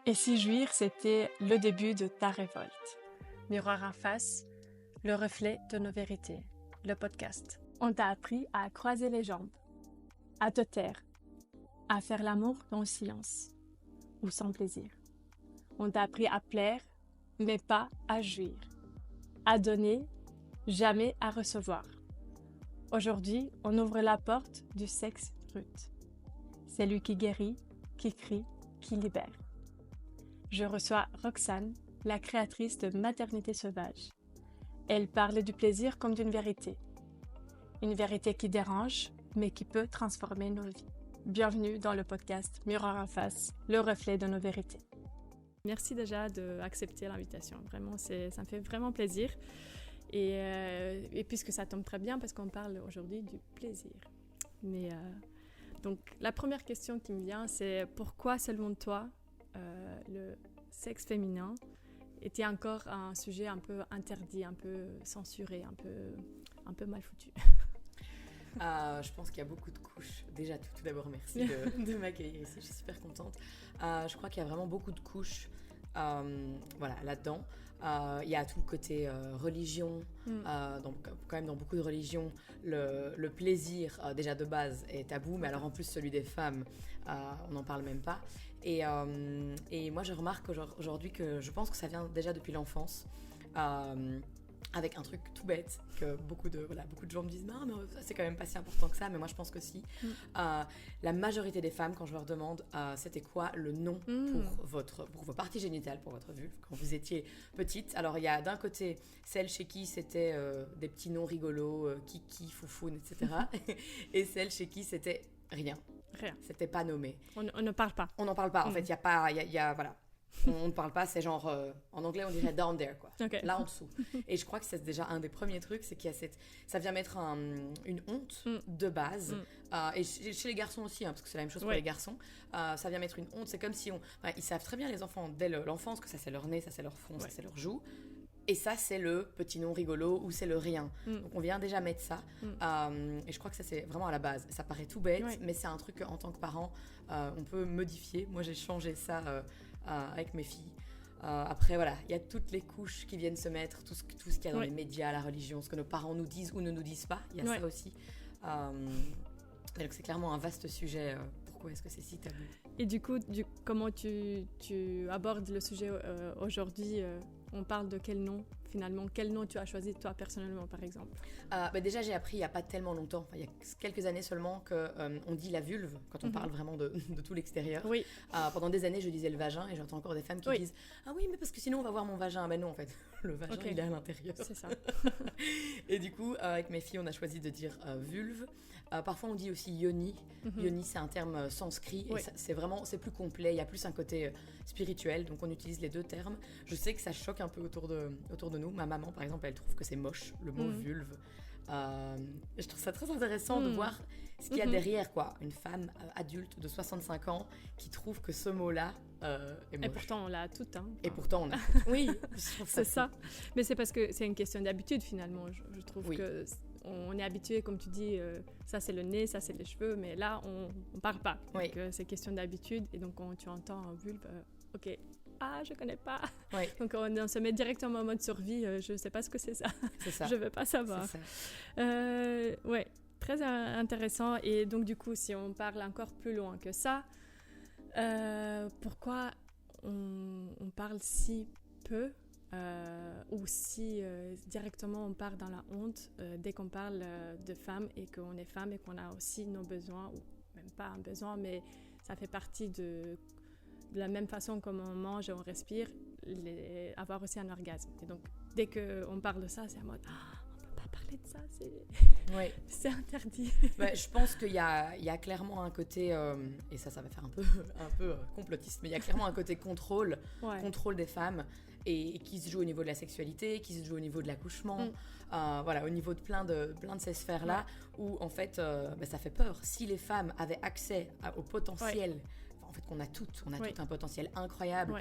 Et si jouir, c'était le début de ta révolte? Miroir en face, le reflet de nos vérités, le podcast. On t'a appris à croiser les jambes, à te taire, à faire l'amour dans le silence ou sans plaisir. On t'a appris à plaire, mais pas à jouir, à donner, jamais à recevoir. Aujourd'hui, on ouvre la porte du sexe brut. C'est lui qui guérit, qui crie, qui libère. Je reçois Roxane, la créatrice de Maternité Sauvage. Elle parle du plaisir comme d'une vérité. Une vérité qui dérange, mais qui peut transformer nos vies. Bienvenue dans le podcast Miroir en face, le reflet de nos vérités. Merci déjà d'accepter l'invitation. Vraiment, ça me fait vraiment plaisir. Et puisque ça tombe très bien, parce qu'on parle aujourd'hui du plaisir. Donc, la première question qui me vient, c'est pourquoi, selon toi, le sexe féminin était encore un sujet un peu interdit, un peu censuré, un peu mal foutu? Je pense qu'il y a beaucoup de couches. Déjà, tout d'abord, merci de m'accueillir ici. Je suis super contente. Je crois qu'il y a vraiment beaucoup de couches là-dedans. Il y a tout le côté religion. Donc, quand même, dans beaucoup de religions, le plaisir, déjà de base, est tabou. Mais alors, en plus, celui des femmes, on n'en parle même pas. Et moi, je remarque aujourd'hui que je pense que ça vient déjà depuis l'enfance. Avec un truc tout bête que beaucoup de gens me disent non mais c'est quand même pas si important que ça, mais moi je pense que si. La majorité des femmes, quand je leur demande c'était quoi le nom pour vos parties génitales, pour votre vulve quand vous étiez petite, alors il y a d'un côté celles chez qui c'était des petits noms rigolos, kiki, foufoune, etc. et celles chez qui c'était rien, c'était pas nommé. On ne parle pas. On n'en parle pas, en fait, il y a voilà. On ne parle pas, c'est genre, en anglais on dirait down there, quoi. Okay. Là en dessous. Et je crois que c'est déjà un des premiers trucs, c'est qu'il y a ça vient mettre une honte de base. Et chez les garçons aussi, parce que c'est la même chose pour les garçons. Ça vient mettre une honte, c'est comme si ils savent très bien, les enfants, dès l'enfance, que ça c'est leur nez, ça c'est leur front, ça c'est leur joue. Et ça, c'est le petit nom rigolo ou c'est le rien. Donc, on vient déjà mettre ça. Et je crois que ça, c'est vraiment à la base. Ça paraît tout bête, mais c'est un truc qu'en tant que parent, on peut modifier. Moi, j'ai changé ça avec mes filles. Après, voilà, il y a toutes les couches qui viennent se mettre, tout ce qu'il y a dans les médias, la religion, ce que nos parents nous disent ou ne nous disent pas. Il y a ça aussi. Donc, c'est clairement un vaste sujet. Pourquoi est-ce que c'est si tabou? Et du coup, comment tu abordes le sujet aujourd'hui? On parle de quel nom, finalement? Quel nom tu as choisi, toi, personnellement, par exemple? Déjà, j'ai appris il n'y a pas tellement longtemps, il y a quelques années seulement, qu'on dit la vulve, quand on parle vraiment de tout l'extérieur. Oui. Pendant des années, je disais le vagin, et j'entends encore des femmes qui disent « Ah oui, mais parce que sinon, on va voir mon vagin. » Ben non, en fait, le vagin, il est à l'intérieur. C'est ça. Et du coup, avec mes filles, on a choisi de dire vulve. Parfois, on dit aussi yoni. Yoni, c'est un terme sanskrit. Et c'est plus complet. Il y a plus un côté spirituel. Donc, on utilise les deux termes. Je sais que ça choque un peu autour de nous. Ma maman, par exemple, elle trouve que c'est moche, le mot vulve. Je trouve ça très intéressant de voir ce qu'il y a derrière, quoi. Une femme adulte de 65 ans qui trouve que ce mot-là est moche. Et pourtant, on l'a tout. Et pourtant, on a oui, c'est ça. Mais c'est parce que c'est une question d'habitude, finalement. Je trouve que on est habitué, comme tu dis, ça c'est le nez, ça c'est les cheveux, mais là on parle pas. Donc c'est question d'habitude, et donc quand tu entends vulve, ok, je connais pas. Donc on se met directement en mode survie, je sais pas ce que c'est ça. C'est ça. Je veux pas savoir. C'est ça. Très intéressant. Et donc du coup, si on parle encore plus loin que ça, pourquoi on parle si peu? Ou si directement on part dans la honte dès qu'on parle de femmes et qu'on est femme et qu'on a aussi nos besoins, ou même pas un besoin, mais ça fait partie de la même façon comme on mange et on respire, avoir aussi un orgasme. Et donc dès qu'on parle de ça, c'est en mode on peut pas parler de ça, c'est interdit. Je pense qu'il y a clairement un côté, et ça va faire un peu complotiste, mais il y a clairement un côté contrôle des femmes, et qui se joue au niveau de la sexualité, qui se joue au niveau de l'accouchement, au niveau de plein de ces sphères-là, où en fait ça fait peur. Si les femmes avaient accès au potentiel, en fait qu'on a tout un potentiel incroyable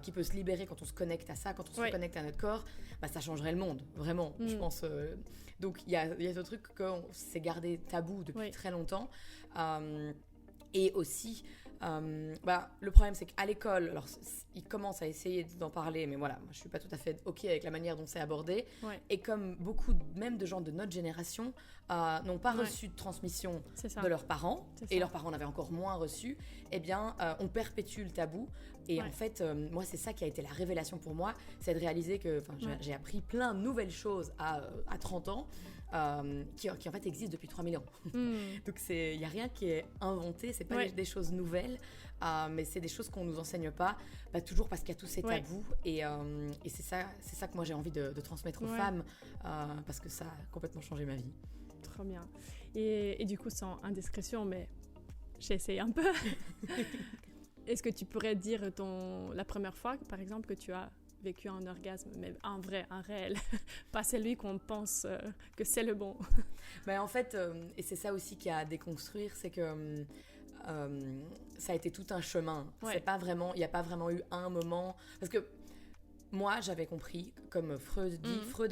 qui peut se libérer quand on se connecte à ça, quand on se reconnecte à notre corps, ça changerait le monde, vraiment, je pense. Donc il y a ce truc que c'est gardé tabou depuis très longtemps. Et aussi, Le problème, c'est qu'à l'école, alors ils commencent à essayer d'en parler, mais voilà, moi, je suis pas tout à fait OK avec la manière dont c'est abordé. Ouais. Et comme beaucoup, même de gens de notre génération, n'ont pas reçu de transmission de leurs parents, et leurs parents n'avaient encore moins reçu, eh bien, on perpétue le tabou. Et en fait, moi, c'est ça qui a été la révélation pour moi, c'est de réaliser que j'ai appris plein de nouvelles choses à 30 ans, qui en fait existent depuis 3000 ans. Donc il n'y a rien qui est inventé, c'est pas des choses nouvelles, mais c'est des choses qu'on ne nous enseigne pas, toujours parce qu'il y a tous ces tabous, et c'est ça que moi j'ai envie de transmettre aux femmes, parce que ça a complètement changé ma vie. Trop bien. Et du coup, sans indiscrétion, mais j'essaie un peu. Est-ce que tu pourrais dire la première fois, par exemple, que tu as vécu un orgasme, mais un vrai, un réel, pas celui qu'on pense que c'est le bon? En fait, et c'est ça aussi qu'il y a à déconstruire, c'est que ça a été tout un chemin. C'est pas vraiment, il n'y a pas vraiment eu un moment, parce que moi, j'avais compris, comme Freud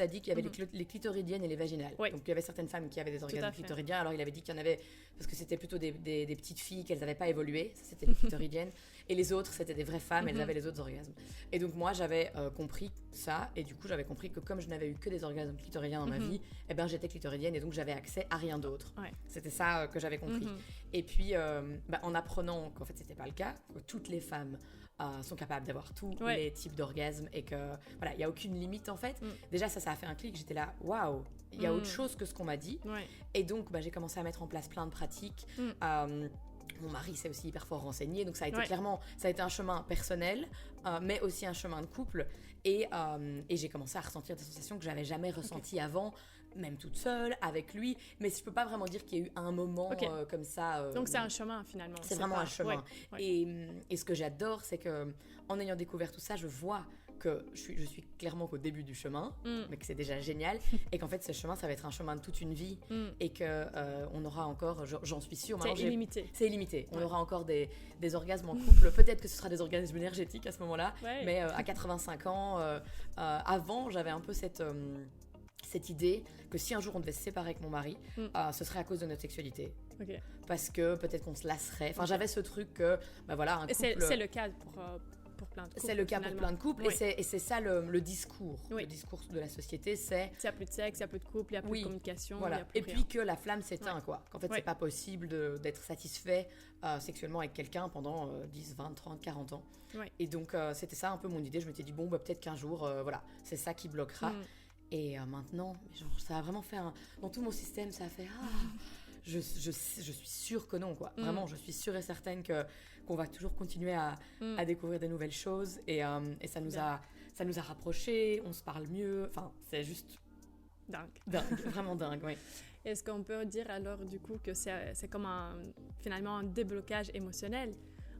a dit qu'il y avait les clitoridiennes et les vaginales. Donc, il y avait certaines femmes qui avaient des orgasmes clitoridiens. Alors, il avait dit qu'il y en avait, parce que c'était plutôt des petites filles, qu'elles n'avaient pas évolué. Ça, c'était les clitoridiennes. Et les autres, c'était des vraies femmes, elles avaient les autres orgasmes. Et donc, moi, j'avais compris ça. Et du coup, j'avais compris que comme je n'avais eu que des orgasmes clitoridiens dans ma vie, eh ben, j'étais clitoridienne et donc j'avais accès à rien d'autre. C'était ça que j'avais compris. Et puis, en apprenant qu'en fait, c'était pas le cas, que toutes les femmes sont capables d'avoir tous les types d'orgasmes et que voilà, il n'y a aucune limite en fait. Déjà ça a fait un clic, j'étais là waouh, il y a autre chose que ce qu'on m'a dit. Et donc j'ai commencé à mettre en place plein de pratiques. Mon mari s'est aussi hyper fort renseigné, donc ça a été clairement, ça a été un chemin personnel, mais aussi un chemin de couple, et j'ai commencé à ressentir des sensations que j'avais jamais ressenties avant, même toute seule, avec lui, mais je peux pas vraiment dire qu'il y a eu un moment comme ça. Donc c'est un chemin finalement. C'est vraiment un chemin. Et ce que j'adore, c'est que en ayant découvert tout ça, je vois que je suis clairement qu'au début du chemin, mais que c'est déjà génial, et qu'en fait ce chemin, ça va être un chemin de toute une vie, et que on aura encore, j'en suis sûre. C'est illimité. C'est illimité. On aura encore des orgasmes en couple. Peut-être que ce sera des orgasmes énergétiques à ce moment-là, mais à 85 ans, avant, j'avais un peu cette idée que si un jour on devait se séparer avec mon mari, ce serait à cause de notre sexualité. Parce que peut-être qu'on se lasserait. Enfin, j'avais ce truc que, voilà, un couple... C'est le cas pour plein de couples. C'est le cas pour plein de couples, et c'est ça le discours. Le discours de la société, c'est... Il n'y a plus de sexe, il n'y a plus de couple, il n'y a plus de communication, voilà. Il y a plus et rien. Puis que la flamme s'éteint, quoi. Qu'en fait, c'est pas possible d'être satisfait sexuellement avec quelqu'un pendant 10, 20, 30, 40 ans. Et donc, c'était ça un peu mon idée. Je m'étais dit, bon, peut-être qu'un jour, voilà, c'est ça qui bloquera. Et maintenant, ça a vraiment fait dans tout mon système, ça a fait je suis sûre que non, quoi. Vraiment, je suis sûre et certaine qu'on va toujours continuer à découvrir des nouvelles choses, et ça nous a rapprochés, on se parle mieux. Enfin, c'est juste dingue, vraiment dingue, oui. Est-ce qu'on peut dire alors du coup que c'est comme finalement un déblocage émotionnel?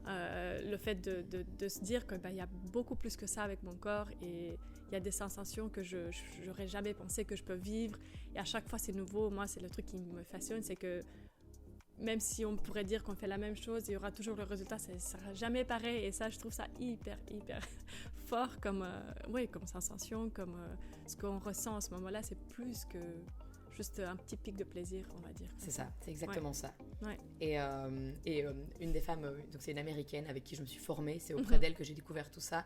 Le fait de se dire que y a beaucoup plus que ça avec mon corps, et il y a des sensations que je n'aurais jamais pensé que je peux vivre, et à chaque fois c'est nouveau. Moi, c'est le truc qui me fascine, c'est que même si on pourrait dire qu'on fait la même chose, il y aura toujours le résultat, ça ne sera jamais pareil, et ça, je trouve ça hyper fort comme sensation, comme ce qu'on ressent à ce moment-là. C'est plus que juste un petit pic de plaisir, on va dire. C'est ça, c'est exactement ça. Ouais. Et une des femmes, donc c'est une américaine avec qui je me suis formée, c'est auprès d'elle que j'ai découvert tout ça.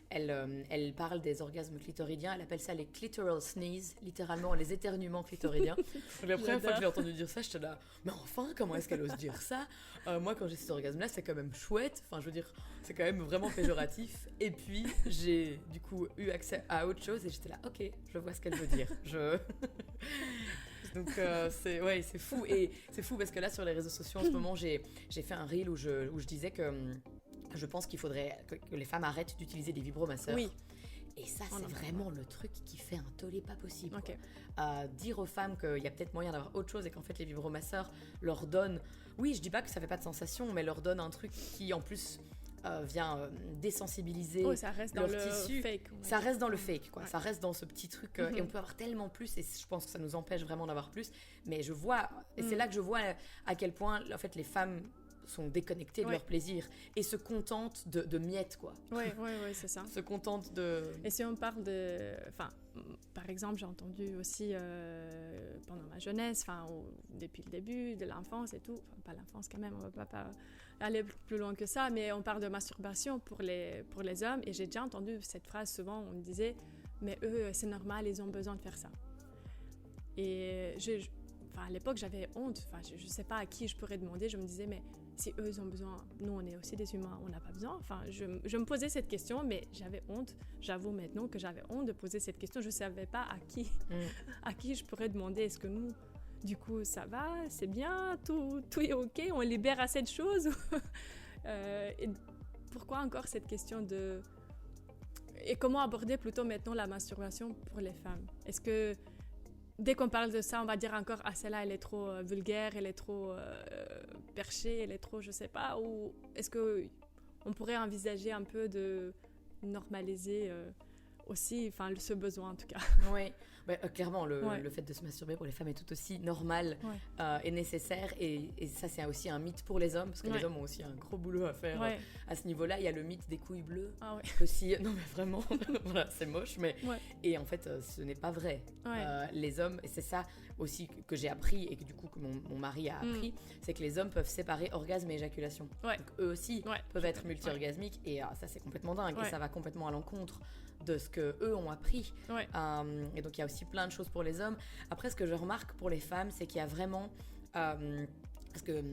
Elle parle des orgasmes clitoridiens, elle appelle ça les clitoral sneeze, littéralement les éternuements clitoridiens. La première fois que j'ai entendu dire ça, j'étais là, mais enfin, comment est-ce qu'elle ose dire ça? Moi, quand j'ai cet orgasme-là, c'est quand même chouette, enfin, je veux dire, c'est quand même vraiment péjoratif. Et puis, j'ai du coup eu accès à autre chose, et j'étais là, ok, je vois ce qu'elle veut dire. Donc c'est fou, et c'est fou parce que là sur les réseaux sociaux en ce moment j'ai fait un reel où je disais que je pense qu'il faudrait que les femmes arrêtent d'utiliser des vibromasseurs. Et ça, c'est vraiment le truc qui fait un tollé pas possible. Dire aux femmes qu'il y a peut-être moyen d'avoir autre chose, et qu'en fait les vibromasseurs leur donnent, oui, je dis pas que ça fait pas de sensation, mais leur donnent un truc qui en plus vient désensibiliser ça reste leur dans tissu. Le fake. Ça reste dans le fake, quoi. Ça reste dans ce petit truc, et on peut avoir tellement plus, et je pense que ça nous empêche vraiment d'avoir plus. Mais je vois, et c'est là que je vois à quel point en fait les femmes sont déconnectées de leur plaisir et se contentent de miettes, quoi. Oui, c'est ça. Se contentent de... Et si on parle de... Enfin, par exemple, j'ai entendu aussi pendant ma jeunesse, depuis le début de l'enfance et tout, enfin pas l'enfance quand même, on va pas aller plus loin que ça, mais on parle de masturbation pour les hommes, et j'ai déjà entendu cette phrase souvent, on me disait, mais eux, c'est normal, ils ont besoin de faire ça. Et à l'époque, j'avais honte, je ne sais pas à qui je pourrais demander, je me disais, mais si eux, ils ont besoin, nous, on est aussi des humains, on n'a pas besoin. Je me posais cette question, mais j'avais honte, j'avoue maintenant que j'avais honte de poser cette question, je ne savais pas à qui je pourrais demander, est-ce que nous... Du coup, ça va, c'est bien, tout est OK, on libère assez de choses. Et pourquoi encore cette question de... Et comment aborder plutôt maintenant la masturbation pour les femmes? Est-ce que dès qu'on parle de ça, on va dire encore « Ah, celle-là, elle est trop vulgaire, elle est trop perchée, elle est trop, je sais pas » ou est-ce qu'on pourrait envisager un peu de normaliser aussi, ce besoin en tout cas? Oui, clairement, le fait de se masturber pour les femmes est tout aussi normal et nécessaire. Et ça, c'est aussi un mythe pour les hommes, parce que les hommes ont aussi un gros boulot à faire à ce niveau-là. Il y a le mythe des couilles bleues. Aussi, non, mais vraiment, voilà, c'est moche. Mais... Et en fait, ce n'est pas vrai. Les hommes, et c'est ça aussi que j'ai appris, et que du coup, que mon mari a appris, c'est que les hommes peuvent séparer orgasme et éjaculation. Donc, eux aussi peuvent être multi-orgasmiques. Et ça, c'est complètement dingue. Et ça va complètement à l'encontre de ce qu'eux ont appris. Et donc il y a aussi plein de choses pour les hommes. Après, ce que je remarque pour les femmes, c'est qu'il y a vraiment... parce que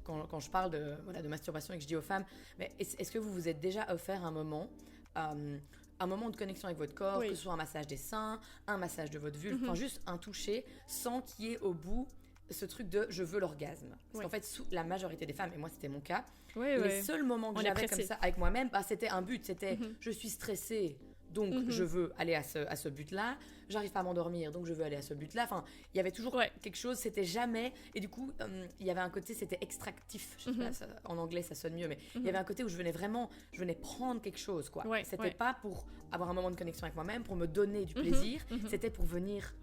quand je parle de masturbation et que je dis aux femmes, mais est-ce que vous vous êtes déjà offert un moment de connexion avec votre corps, que ce soit un massage des seins, un massage de votre vulve, juste un toucher, sans qu'il y ait au bout ce truc de je veux l'orgasme. Parce qu'en fait, la majorité des femmes, et moi c'était mon cas, les seuls moments que j'avais comme ça avec moi-même, c'était un but, c'était je suis stressée, donc je veux aller à ce but-là, j'arrive pas à m'endormir, donc je veux aller à ce but-là. Enfin, il y avait toujours quelque chose, c'était jamais... Et du coup, il y avait un côté, c'était extractif. Je sais pas, en anglais, ça sonne mieux, mais il y avait un côté où je venais prendre quelque chose, quoi. C'était pas pour avoir un moment de connexion avec moi-même, pour me donner du plaisir, c'était pour venir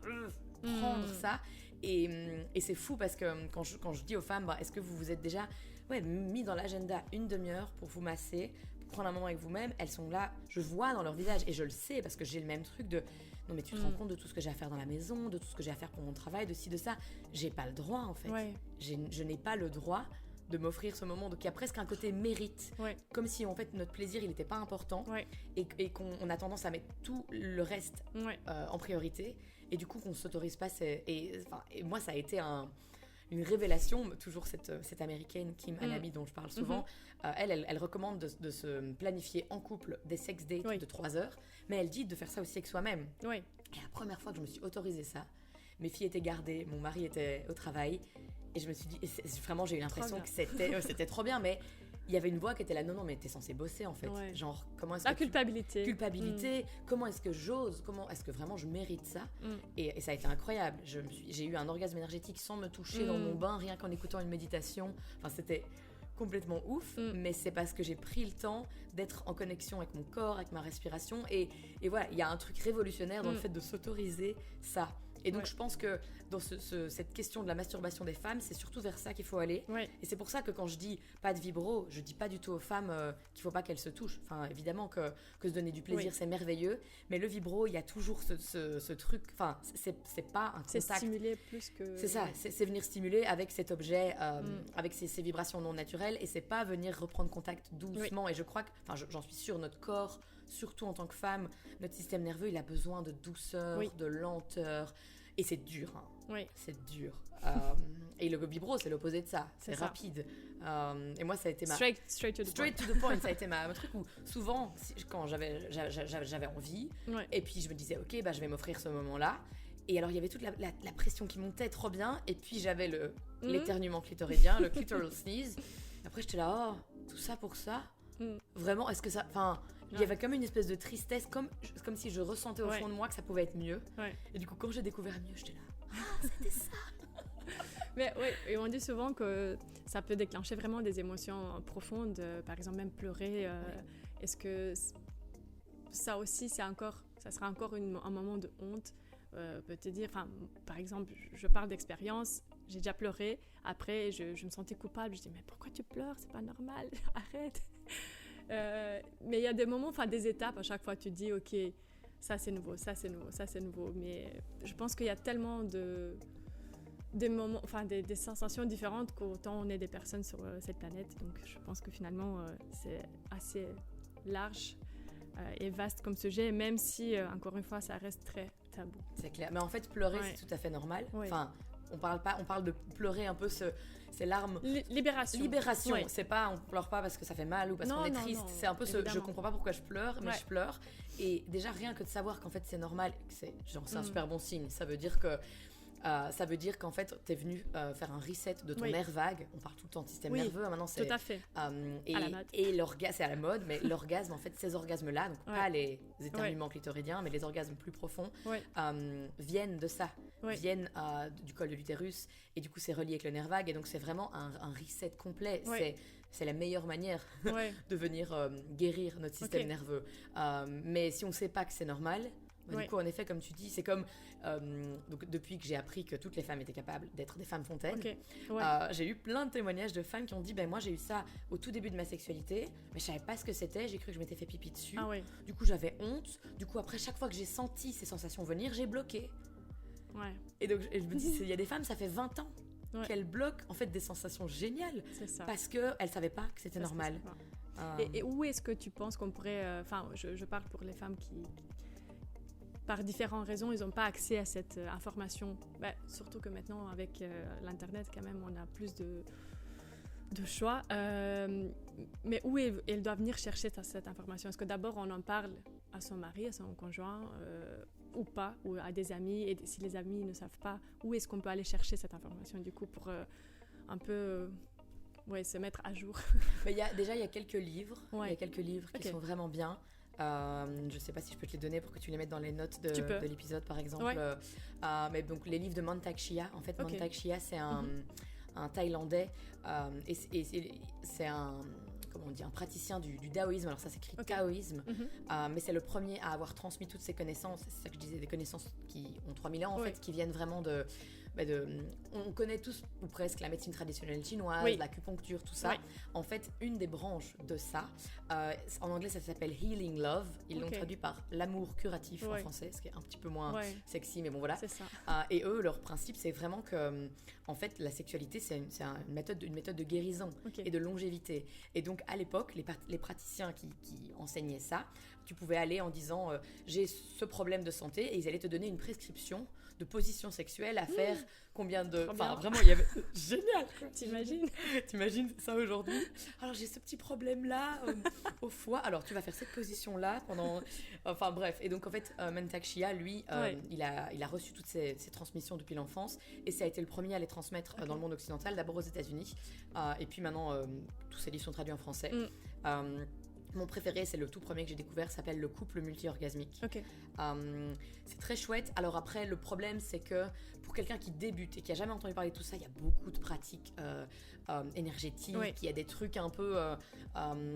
prendre ça. Et c'est fou parce que quand je dis aux femmes, est-ce que vous vous êtes déjà mis dans l'agenda une demi-heure pour vous masser, pour prendre un moment avec vous-même? Elles sont là, je vois dans leur visage, et je le sais parce que j'ai le même truc de non mais tu te rends compte de tout ce que j'ai à faire dans la maison, de tout ce que j'ai à faire pour mon travail, de ci, de ça. J'ai pas le droit en fait. Je n'ai pas le droit de m'offrir ce moment. Donc il y a presque un côté mérite, comme si en fait notre plaisir il n'était pas important et qu'on a tendance à mettre tout le reste en priorité, et du coup qu'on s'autorise pas. Et moi ça a été une révélation, toujours cette américaine Kim Hanabi dont je parle souvent. Elle recommande de se planifier en couple des sex dates de 3 heures, mais elle dit de faire ça aussi avec soi-même. Et la première fois que je me suis autorisée ça, mes filles étaient gardées, mon mari était au travail, et je me suis dit, vraiment j'ai eu l'impression que c'était trop bien, mais il y avait une voix qui était là, non mais t'es censée bosser en fait, genre comment est-ce que culpabilité, comment est-ce que j'ose, comment est-ce que vraiment je mérite ça, et ça a été incroyable. J'ai eu un orgasme énergétique sans me toucher dans mon bain, rien qu'en écoutant une méditation. Enfin c'était complètement ouf, mais c'est parce que j'ai pris le temps d'être en connexion avec mon corps, avec ma respiration, et voilà, il y a un truc révolutionnaire dans le fait de s'autoriser ça. Et donc je pense que dans cette question de la masturbation des femmes, c'est surtout vers ça qu'il faut aller. Et c'est pour ça que quand je dis pas de vibro, je dis pas du tout aux femmes qu'il faut pas qu'elles se touchent. Enfin, évidemment que se donner du plaisir, c'est merveilleux, mais le vibro, il y a toujours ce truc. Enfin, c'est pas un contact. C'est stimuler plus que... C'est ça, c'est venir stimuler avec cet objet, avec ces vibrations non naturelles, et c'est pas venir reprendre contact doucement. Et je crois que, j'en suis sûre, notre corps, surtout en tant que femme, notre système nerveux, il a besoin de douceur, de lenteur. Et c'est dur, c'est dur. Et le vibro, c'est l'opposé de ça. C'est rapide. Et moi, ça a été straight to the point. Ça a été ma truc où souvent, quand j'avais envie, et puis je me disais, ok, je vais m'offrir ce moment-là. Et alors, il y avait toute la pression qui montait trop bien. Et puis, j'avais l'éternuement clitoridien, le clitoral sneeze. Après, j'étais là, tout ça pour ça. Vraiment, est-ce que ça... Il y avait comme une espèce de tristesse, comme si je ressentais au fond de moi que ça pouvait être mieux. Et du coup, quand j'ai découvert mieux, j'étais là, c'était ça. Mais et on dit souvent que ça peut déclencher vraiment des émotions profondes, par exemple même pleurer. Est-ce que ça aussi, ça sera encore un moment de honte, peut te dire, par exemple, je parle d'expérience, j'ai déjà pleuré, après je me sentais coupable, je dis mais pourquoi tu pleures, c'est pas normal, arrête. Mais il y a des moments, des étapes, à chaque fois tu te dis ok, ça c'est nouveau, ça c'est nouveau, ça c'est nouveau, mais je pense qu'il y a tellement des moments, enfin des sensations différentes qu'autant on est des personnes sur cette planète. Donc je pense que finalement c'est assez large et vaste comme sujet, même si encore une fois ça reste très tabou. C'est clair. Mais en fait, pleurer, c'est tout à fait normal. Enfin, on parle de pleurer un peu ces larmes. Libération. Ouais. C'est pas, on pleure pas parce que ça fait mal ou parce qu'on est triste. Non, c'est un peu je comprends pas pourquoi je pleure, mais je pleure. Et déjà, rien que de savoir qu'en fait c'est normal, c'est un super bon signe. Ça veut dire qu'en fait, t'es venu faire un reset de ton nerf vague. On parle tout le temps de système nerveux. Maintenant, c'est tout à fait. À la mode. Et l'orgasme, c'est à la mode, mais l'orgasme, en fait, ces orgasmes-là, donc pas les éternuements clitoridiens, mais les orgasmes plus profonds, viennent de ça, viennent du col de l'utérus. Et du coup, c'est relié avec le nerf vague. Et donc, c'est vraiment un reset complet. C'est la meilleure manière de venir guérir notre système nerveux. Mais si on ne sait pas que c'est normal, du coup, en effet, comme tu dis, c'est comme donc, depuis que j'ai appris que toutes les femmes étaient capables d'être des femmes fontaines, j'ai eu plein de témoignages de femmes qui ont dit moi j'ai eu ça au tout début de ma sexualité, mais je savais pas ce que c'était, j'ai cru que je m'étais fait pipi dessus. Du coup, j'avais honte. Du coup, après, chaque fois que j'ai senti ces sensations venir, j'ai bloqué. Et donc, je me dis, il y a des femmes, ça fait 20 ans qu'elles bloquent en fait des sensations géniales parce qu'elles ne savaient pas que c'était normal. Et où est-ce que tu penses qu'on pourrait... Enfin, je parle pour les femmes qui, par différentes raisons, ils n'ont pas accès à cette information. Surtout que maintenant, avec l'Internet, quand même, on a plus de choix. Mais où elle doit venir chercher cette information? Est-ce que d'abord, on en parle à son mari, à son conjoint ou pas, ou à des amis, et si les amis ne savent pas, où est-ce qu'on peut aller chercher cette information du coup pour un peu se mettre à jour? Mais il y a quelques livres, qui sont vraiment bien. Je sais pas si je peux te les donner pour que tu les mettes dans les notes de l'épisode par exemple. Mais donc les livres de Mantak Chia, en fait Mantak Chia c'est un Thaïlandais et c'est un praticien du taoïsme. Alors ça s'écrit taoïsme, mais c'est le premier à avoir transmis toutes ces connaissances. C'est ça que je disais, des connaissances qui ont 3000 ans en fait, qui viennent vraiment on connaît tous ou presque la médecine traditionnelle chinoise, l'acupuncture, tout ça. En fait, une des branches de ça, en anglais ça s'appelle Healing Love. Ils l'ont traduit par l'amour curatif en français, ce qui est un petit peu moins sexy, mais bon voilà. C'est ça. Et eux, leur principe, c'est vraiment que en fait, la sexualité, c'est une méthode de guérison et de longévité. Et donc, à l'époque, les praticiens qui enseignaient ça, tu pouvais aller en disant j'ai ce problème de santé, et ils allaient te donner une prescription de position sexuelle à faire combien de... Enfin, vraiment, il y avait... Génial, quoi. T'imagines ça aujourd'hui? Alors, j'ai ce petit problème-là au foie. Alors, tu vas faire cette position-là pendant... Enfin, bref. Et donc, en fait, Mantak Chia, lui, il a reçu toutes ces transmissions depuis l'enfance, et ça a été le premier à les transmettre dans le monde occidental, d'abord aux États-Unis. Et puis maintenant, tous ces livres sont traduits en français. Mon préféré, c'est le tout premier que j'ai découvert, s'appelle Le couple multi-orgasmique. C'est très chouette. Alors après, le problème, c'est que pour quelqu'un qui débute et qui n'a jamais entendu parler de tout ça, il y a beaucoup de pratiques énergétiques, il y a des trucs un peu...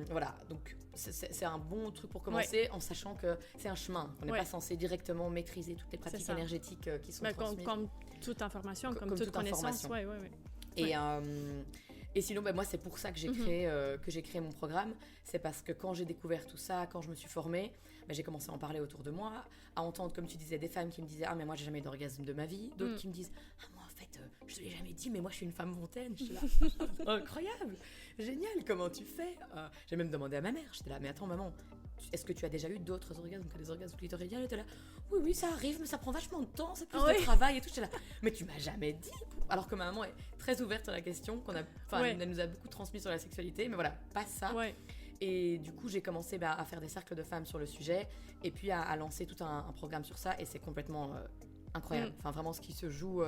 voilà, donc c'est un bon truc pour commencer, en sachant que c'est un chemin. On n'est pas censé directement maîtriser toutes les pratiques énergétiques qui sont transmises. Comme toute information, comme toute connaissance. Et sinon, moi, c'est pour ça que j'ai créé mon programme. C'est parce que quand j'ai découvert tout ça, quand je me suis formée, j'ai commencé à en parler autour de moi, à entendre, comme tu disais, des femmes qui me disaient « Ah, mais moi, j'ai jamais eu d'orgasme de ma vie ». D'autres qui me disent « Ah, moi, en fait, je te l'ai jamais dit, mais moi, je suis une femme fontaine ». J'étais là « Incroyable, génial, comment tu fais ?» J'ai même demandé à ma mère, j'étais là « Mais attends, maman, est-ce que tu as déjà eu d'autres orgasmes que des orgasmes clitoridiens ?» Elle était là « Oui, ça arrive, mais ça prend vachement de temps, c'est plus de travail et tout. » J'étais là « Mais tu m'as jamais dit ?» Alors que ma maman est très ouverte à la question, elle nous a beaucoup transmis sur la sexualité, mais voilà, pas ça. Et du coup, j'ai commencé à faire des cercles de femmes sur le sujet, et puis à lancer tout un programme sur ça, et c'est complètement incroyable. Enfin, vraiment, ce qui se joue,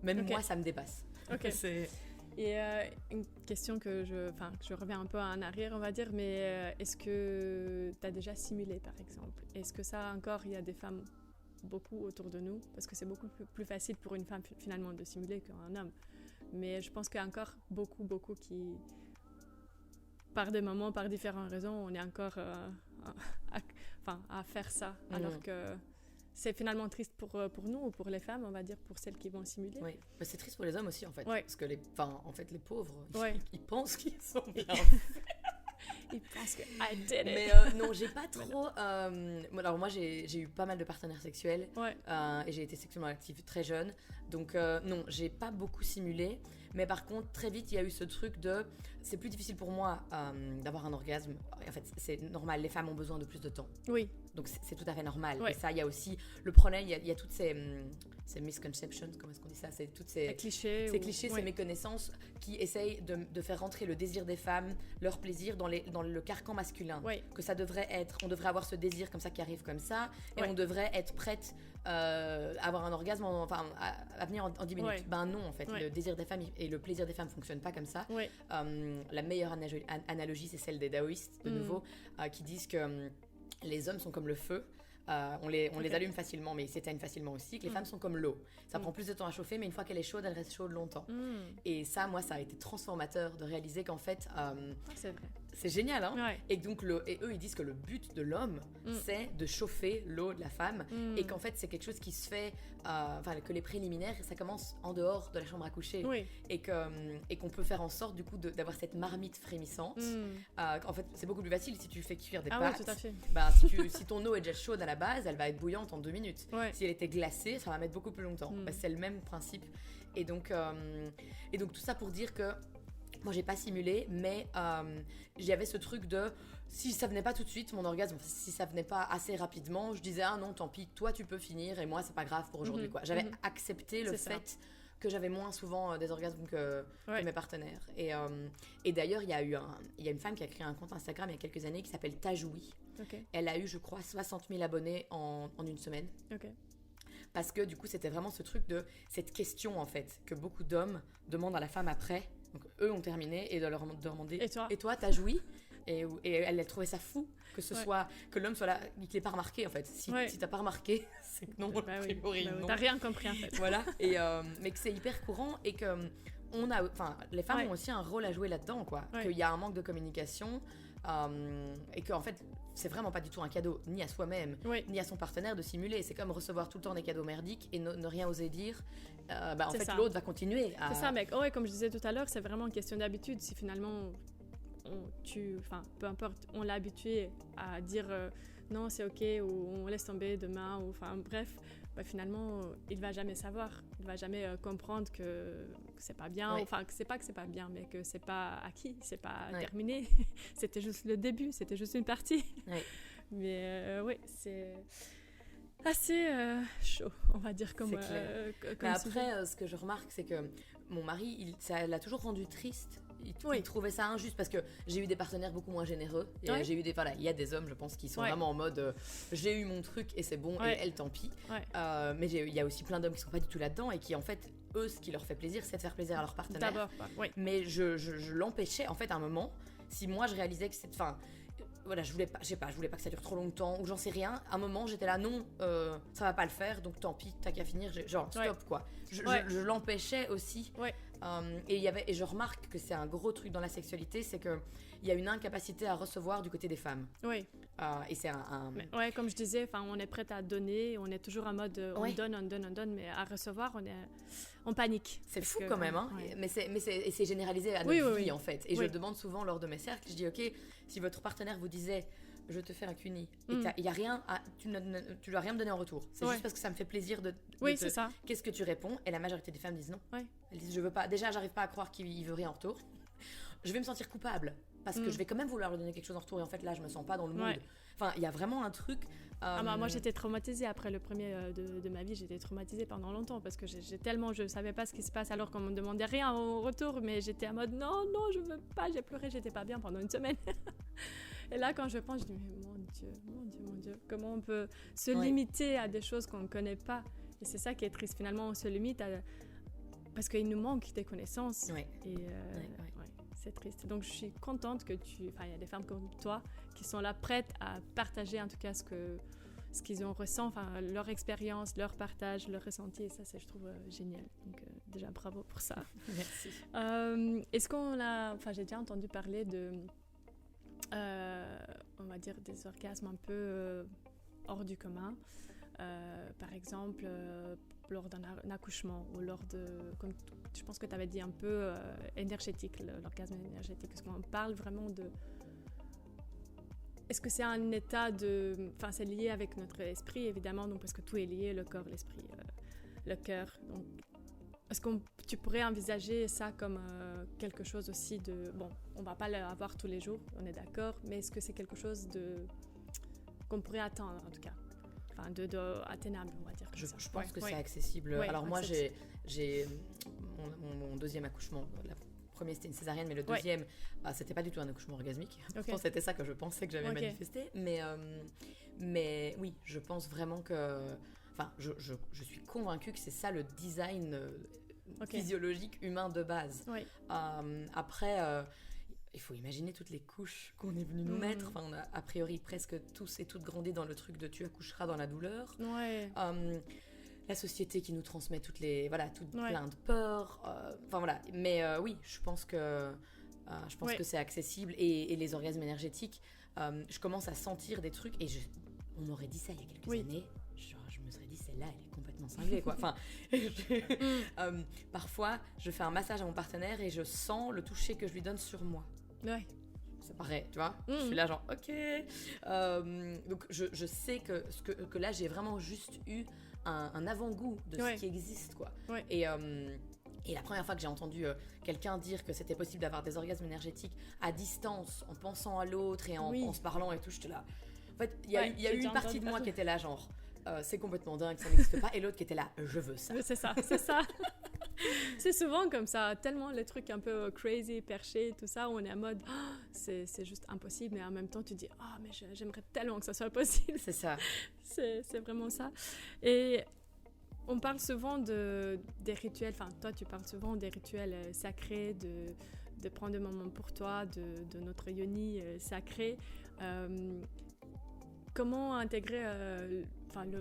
même moi, ça me dépasse. Et une question que je reviens un peu en arrière, on va dire, mais est-ce que tu as déjà simulé, par exemple? Est-ce que ça, encore, il y a des femmes beaucoup autour de nous? Parce que c'est beaucoup plus facile pour une femme, finalement, de simuler qu'un homme. Mais je pense qu'il y a encore beaucoup qui... Par des moments, par différentes raisons, on est encore à faire ça. Alors que c'est finalement triste pour nous, ou pour les femmes, on va dire, pour celles qui vont simuler. Oui, mais c'est triste pour les hommes aussi, en fait. Parce que les pauvres, ils pensent qu'ils sont bien. Il pense que I did it. Mais non, j'ai pas trop... alors moi, j'ai eu pas mal de partenaires sexuels. Et j'ai été sexuellement active très jeune. Donc non, j'ai pas beaucoup simulé. Mais par contre, très vite, il y a eu ce truc de... C'est plus difficile pour moi d'avoir un orgasme. En fait, c'est normal, les femmes ont besoin de plus de temps. Oui. Donc c'est tout à fait normal. Ouais. Et ça, il y a aussi... Le problème, il y a toutes ces misconceptions, comment est-ce qu'on dit ça? C'est toutes ces clichés. Ces méconnaissances qui essayent de faire rentrer le désir des femmes, leur plaisir dans le carcan masculin. Oui. Que ça devrait être... On devrait avoir ce désir comme ça qui arrive comme ça. Et on devrait être prête à avoir un orgasme, à venir en 10 minutes. Ben non, en fait. Le désir des femmes et le plaisir des femmes ne fonctionnent pas comme ça. La meilleure analogie, c'est celle des taoïstes, de nouveau, qui disent que les hommes sont comme le feu. On les allume facilement, mais ils s'éteignent facilement aussi. Que les femmes sont comme l'eau. Ça prend plus de temps à chauffer, mais une fois qu'elle est chaude, elle reste chaude longtemps. Et ça, moi, ça a été transformateur de réaliser qu'en fait... c'est vrai. C'est génial, hein? Et donc, et eux, ils disent que le but de l'homme, c'est de chauffer l'eau de la femme. Et qu'en fait, c'est quelque chose qui se fait... que les préliminaires, ça commence en dehors de la chambre à coucher. Et qu'on peut faire en sorte, du coup, d'avoir cette marmite frémissante. En fait, c'est beaucoup plus facile si tu fais cuire des pâtes. Oui, tout à fait. Si ton eau est déjà chaude à la base, elle va être bouillante en 2 minutes. Si elle était glacée, ça va mettre beaucoup plus longtemps. C'est le même principe. Et donc tout ça pour dire que moi, j'ai pas simulé, mais j'avais ce truc de... Si ça venait pas tout de suite, mon orgasme, si ça venait pas assez rapidement, je disais, ah non, tant pis, toi, tu peux finir, et moi, c'est pas grave pour aujourd'hui, quoi. J'avais accepté le fait que j'avais moins souvent des orgasmes que mes partenaires. Et d'ailleurs, il y a une femme qui a créé un compte Instagram il y a quelques années qui s'appelle Tajoui. Elle a eu, je crois, 60 000 abonnés en une semaine. Parce que, du coup, c'était vraiment ce truc de... Cette question, en fait, que beaucoup d'hommes demandent à la femme après. Donc, eux ont terminé et de leur demander et toi, t'as joui? Et elle a trouvé ça fou que ce soit que l'homme soit là, qu'il n'ait pas remarqué en fait. Si t'as pas remarqué, c'est que non, non. T'as rien compris en fait. Voilà. Mais que c'est hyper courant et que les femmes ont aussi un rôle à jouer là-dedans, quoi. Qu'il y a un manque de communication et qu'en fait, c'est vraiment pas du tout un cadeau ni à soi-même ni à son partenaire de simuler. C'est comme recevoir tout le temps des cadeaux merdiques et ne rien oser dire. En fait, l'autre va continuer. C'est ça, mec. Comme je disais tout à l'heure, c'est vraiment une question d'habitude. Si finalement, peu importe, on l'a habitué à dire non, c'est ok, ou on laisse tomber demain, ou bref, finalement, il va jamais savoir. Il va jamais comprendre que c'est pas bien. Enfin, c'est pas que c'est pas bien, mais que c'est pas acquis, c'est pas terminé. C'était juste le début, c'était juste une partie. Mais c'est assez chaud, on va dire comme mais après, ce que je remarque, c'est que mon mari, ça l'a toujours rendu triste. Il trouvait ça injuste parce que j'ai eu des partenaires beaucoup moins généreux. Et j'ai eu il y a des hommes, je pense, qui sont vraiment en mode j'ai eu mon truc et c'est bon, et elle, tant pis. Mais il y a aussi plein d'hommes qui sont pas du tout là-dedans et qui, en fait, eux, ce qui leur fait plaisir, c'est de faire plaisir à leur partenaire. D'abord, Mais je l'empêchais, en fait, à un moment, si moi je réalisais que c'est... Voilà, je voulais pas que ça dure trop longtemps ou j'en sais rien. À un moment, j'étais là, non, ça va pas le faire, donc tant pis, t'as qu'à finir. Genre, stop, quoi. Je l'empêchais aussi. Et je remarque que c'est un gros truc dans la sexualité, c'est qu'il y a une incapacité à recevoir du côté des femmes. Et c'est comme je disais, on est prête à donner, on est toujours en mode on donne, mais à recevoir, on panique. C'est fou quand même, hein. Mais c'est généralisé à notre vie, en fait. Et je demande souvent lors de mes cercles, je dis, ok, si votre partenaire vous disait je te fais un cuni et il y a rien tu dois rien me donner en retour, c'est juste parce que ça me fait plaisir c'est ça. Qu'est-ce que tu réponds? Et la majorité des femmes disent non. Elles disent je veux pas, déjà j'arrive pas à croire qu'il veut rien en retour, je vais me sentir coupable parce que je vais quand même vouloir lui donner quelque chose en retour et en fait là je me sens pas dans le mood. Il y a vraiment un truc moi j'étais traumatisée après le premier de ma vie. J'étais traumatisée pendant longtemps parce que je savais pas ce qui se passe alors qu'on me demandait rien en retour, mais j'étais en mode non je veux pas, j'ai pleuré, j'étais pas bien pendant une semaine. Et là quand je pense, je dis mais mon Dieu, comment on peut se limiter à des choses qu'on ne connaît pas? Et c'est ça qui est triste, finalement on se limite parce qu'il nous manque des connaissances. C'est triste. Donc je suis contente que il y a des femmes comme toi qui sont là prêtes à partager en tout cas ce qu'ils ont ressent, leur expérience, leur partage, leur ressenti, et ça c'est, je trouve, génial. Donc déjà bravo pour ça. Merci. Est-ce j'ai déjà entendu parler de on va dire des orgasmes un peu hors du commun, par exemple lors d'un accouchement ou lors comme je pense que tu avais dit un peu énergétique, l'orgasme énergétique. Est-ce qu'on parle vraiment est-ce que c'est un état de... Enfin, c'est lié avec notre esprit, évidemment, donc, parce que tout est lié, le corps, l'esprit, le cœur. Donc, est-ce que tu pourrais envisager ça comme quelque chose aussi de... Bon, on ne va pas l'avoir tous les jours, on est d'accord, mais est-ce que c'est quelque chose qu'on pourrait atteindre, en tout cas? Enfin, atteignable, on va dire. Je pense que c'est accessible. Alors moi, j'ai mon deuxième accouchement. Le premier, c'était une césarienne, mais le deuxième, c'était pas du tout un accouchement orgasmique. Pourtant, c'était ça que je pensais que j'avais manifesté. Mais oui, je pense vraiment que... Enfin, je suis convaincue que c'est ça le design physiologique humain de base. Après... il faut imaginer toutes les couches qu'on est venu nous mettre. Enfin, on a a priori presque tous et toutes grandi dans le truc de tu accoucheras dans la douleur. La société qui nous transmet plein de peurs. Enfin voilà. Mais oui, je pense que c'est accessible. Et les orgasmes énergétiques, je commence à sentir des trucs. Et on m'aurait dit ça il y a quelques années. Je me serais dit, celle-là, elle est complètement cinglée, quoi. Enfin, parfois, je fais un massage à mon partenaire et je sens le toucher que je lui donne sur moi. Ça paraît, tu vois. Je suis là genre, ok. Donc, je sais que là, j'ai vraiment juste eu un avant-goût de ce qui existe, quoi. Et la première fois que j'ai entendu quelqu'un dire que c'était possible d'avoir des orgasmes énergétiques à distance, en pensant à l'autre et en se parlant et tout, j'étais là. En fait, il y a eu une partie de moi qui était là genre... c'est complètement dingue, ça n'existe pas. Et l'autre qui était là, je veux ça. C'est ça. C'est souvent comme ça, tellement les trucs un peu crazy, perchés, tout ça, où on est en mode, c'est juste impossible, mais en même temps, tu dis, mais j'aimerais tellement que ça soit possible. C'est ça. c'est vraiment ça. Et on parle souvent des rituels, enfin, toi, tu parles souvent des rituels sacrés, de prendre des moments pour toi, de notre yoni sacré. Comment intégrer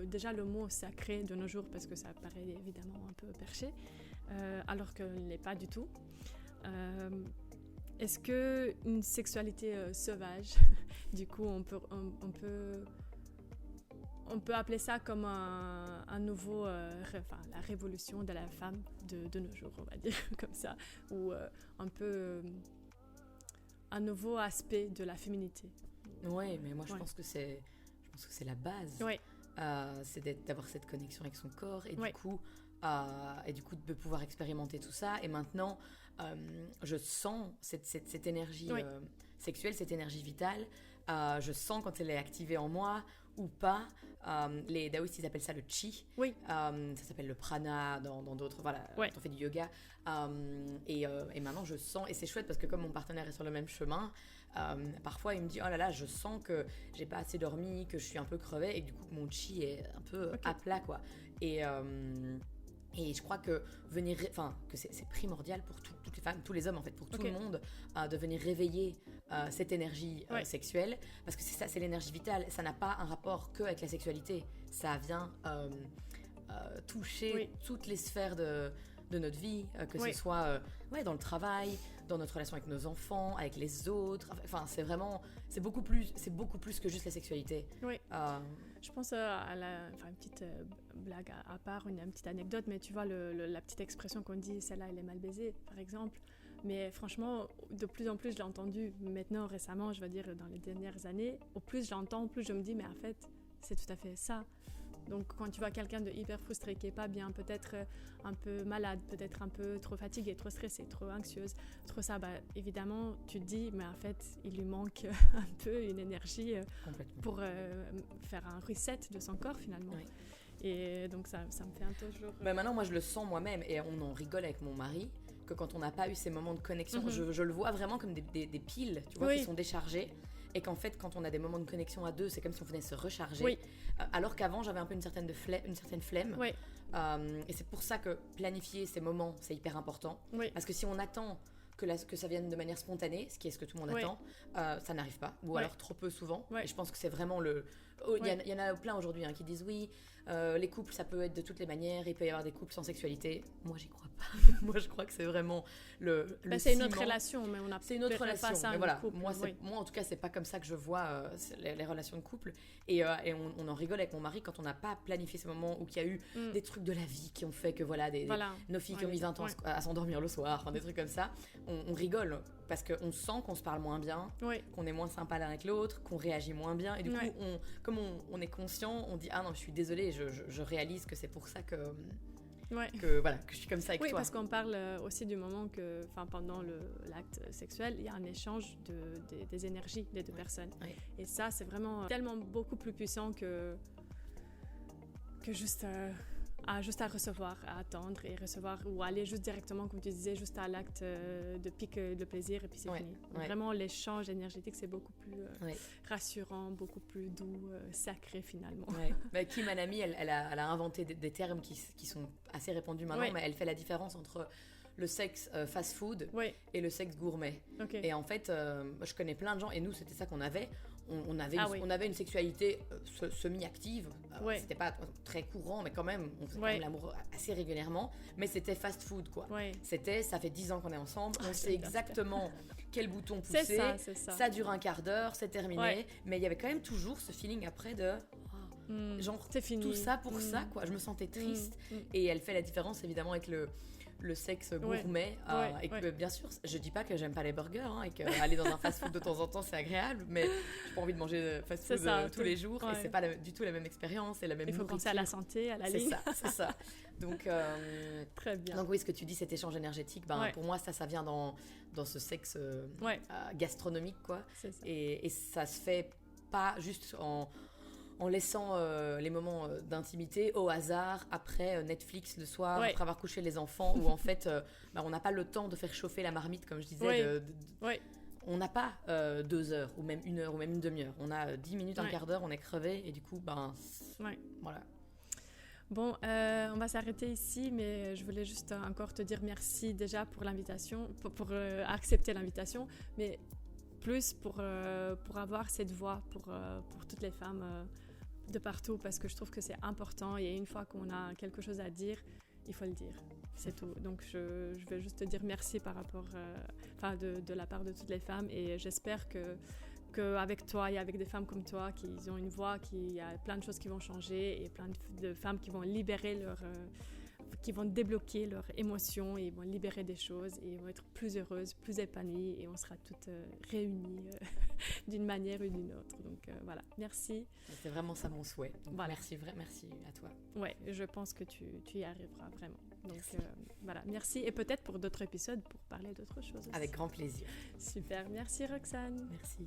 déjà le mot sacré de nos jours, parce que ça paraît évidemment un peu perché, alors que ne l'est pas du tout. Est-ce qu'une sexualité sauvage, du coup on peut appeler ça comme un nouveau, la révolution de la femme de nos jours, on va dire comme ça, ou un peu un nouveau aspect de la féminité? Oui, mais moi je pense que c'est la base. C'est d'avoir cette connexion avec son corps et du coup de pouvoir expérimenter tout ça. Et maintenant, je sens cette énergie sexuelle, cette énergie vitale. Je sens quand elle est activée en moi ou pas. Les taoïstes, ils appellent ça le chi. Ça s'appelle le prana dans d'autres. Voilà, quand on fait du yoga. Et maintenant, je sens, et c'est chouette parce que comme mon partenaire est sur le même chemin, parfois il me dit, oh là là, je sens que j'ai pas assez dormi, que je suis un peu crevée et que du coup mon chi est un peu à plat, quoi. Et je crois que c'est primordial pour toutes les femmes, tous les hommes en fait, pour tout le monde, de venir réveiller cette énergie sexuelle, parce que c'est ça, c'est l'énergie vitale. Ça n'a pas un rapport que avec la sexualité. Ça vient toucher toutes les sphères de notre vie, que ce soit dans le travail, dans notre relation avec nos enfants, avec les autres. Enfin, c'est beaucoup plus que juste la sexualité. Je pense à une petite blague à part, une petite anecdote, mais tu vois la petite expression qu'on dit, celle-là elle est mal baisée, par exemple. Mais franchement, de plus en plus je l'ai entendu maintenant, récemment, je veux dire dans les dernières années, au plus je l'entends, au plus je me dis, mais en fait, c'est tout à fait ça. Donc quand tu vois quelqu'un de hyper frustré, qui n'est pas bien, peut-être un peu malade, peut-être un peu trop fatigué, trop stressé, trop anxieuse, trop ça, évidemment tu te dis, mais en fait il lui manque un peu une énergie pour faire un reset de son corps finalement. Et donc ça me fait un toujours... Maintenant moi je le sens moi-même et on en rigole avec mon mari, que quand on n'a pas eu ces moments de connexion, je le vois vraiment comme des piles, tu vois, qui sont déchargées. Et qu'en fait, quand on a des moments de connexion à deux, c'est comme si on venait se recharger. Alors qu'avant, j'avais un peu une certaine flemme. Et c'est pour ça que planifier ces moments, c'est hyper important. Parce que si on attend que ça vienne de manière spontanée, ce qui est ce que tout le monde attend, ça n'arrive pas. Ou alors trop peu souvent. Et je pense que c'est vraiment Il y en a plein aujourd'hui qui disent oui, les couples ça peut être de toutes les manières, il peut y avoir des couples sans sexualité. Moi j'y crois pas. Moi je crois que c'est vraiment le c'est une autre relation, mais on a c'est une autre relation. Pas ça, mais voilà, couple, moi en tout cas c'est pas comme ça que je vois les relations de couple. Et on en rigole avec mon mari quand on n'a pas planifié ce moment où il y a eu des trucs de la vie qui ont fait que nos filles qui ont mis 20 ans à s'endormir le soir, des trucs comme ça. On rigole parce qu'on sent qu'on se parle moins bien, qu'on est moins sympa l'un avec l'autre, qu'on réagit moins bien. Et du coup, comme on est conscient, on dit ah non, je suis désolée, je réalise que c'est pour ça que je suis comme ça avec toi. Oui, parce qu'on parle aussi du moment que, pendant l'acte sexuel, il y a un échange des énergies des deux personnes. Et ça, c'est vraiment tellement beaucoup plus puissant que juste à recevoir, à attendre et recevoir, ou aller juste directement, comme tu disais, juste à l'acte de pic de plaisir et puis c'est fini. Vraiment, l'échange énergétique, c'est beaucoup plus rassurant, beaucoup plus doux, sacré finalement. Kim Anami, elle a inventé des termes qui sont assez répandus maintenant, mais elle fait la différence entre le sexe fast-food et le sexe gourmet. Et en fait, je connais plein de gens, et nous, c'était ça qu'on avait. On avait une sexualité semi-active. C'était pas très courant, mais quand même, on faisait quand même l'amour assez régulièrement. Mais c'était fast-food, quoi. Ça fait 10 ans qu'on est ensemble, on sait exactement quel bouton pousser. C'est ça. Ça dure un quart d'heure, c'est terminé. Mais il y avait quand même toujours ce feeling après de... genre, c'est fini. Tout ça pour ça, quoi. Je me sentais triste. Et elle fait la différence, évidemment, avec le sexe gourmet et que bien sûr je dis pas que j'aime pas les burgers et que aller dans un fast-food de temps en temps c'est agréable, mais j'ai pas envie de manger fast-food tous les jours et c'est pas du tout la même expérience et la même il faut nourriture. penser à la santé, à la ligne. C'est ça donc très bien. Donc oui, ce que tu dis, cet échange énergétique, pour moi ça vient dans ce sexe gastronomique, quoi. C'est ça. Et ça se fait pas juste en laissant les moments d'intimité au hasard après Netflix le soir, après avoir couché les enfants, où en fait on n'a pas le temps de faire chauffer la marmite, comme je disais. On n'a pas 2 heures ou même 1 heure ou même une demi-heure, on a 10 minutes, un quart d'heure, on est crevé et du coup voilà. Bon, on va s'arrêter ici, mais je voulais juste encore te dire merci déjà pour l'invitation, pour accepter l'invitation, mais plus pour avoir cette voix pour toutes les femmes de partout, parce que je trouve que c'est important et une fois qu'on a quelque chose à dire, il faut le dire, c'est tout. Donc je vais juste te dire merci par rapport de la part de toutes les femmes, et j'espère qu'avec toi et avec des femmes comme toi qui ont une voix, qu'il y a plein de choses qui vont changer et plein de femmes qui vont libérer qui vont débloquer leurs émotions et vont libérer des choses et vont être plus heureuses, plus épanouies, et on sera toutes réunies d'une manière ou d'une autre. Donc voilà, merci. C'est vraiment ça mon souhait. Donc merci à toi. Ouais, je pense que tu y arriveras vraiment. Donc voilà, merci, et peut-être pour d'autres épisodes pour parler d'autres choses aussi. Avec grand plaisir. Super, merci Roxane. Merci.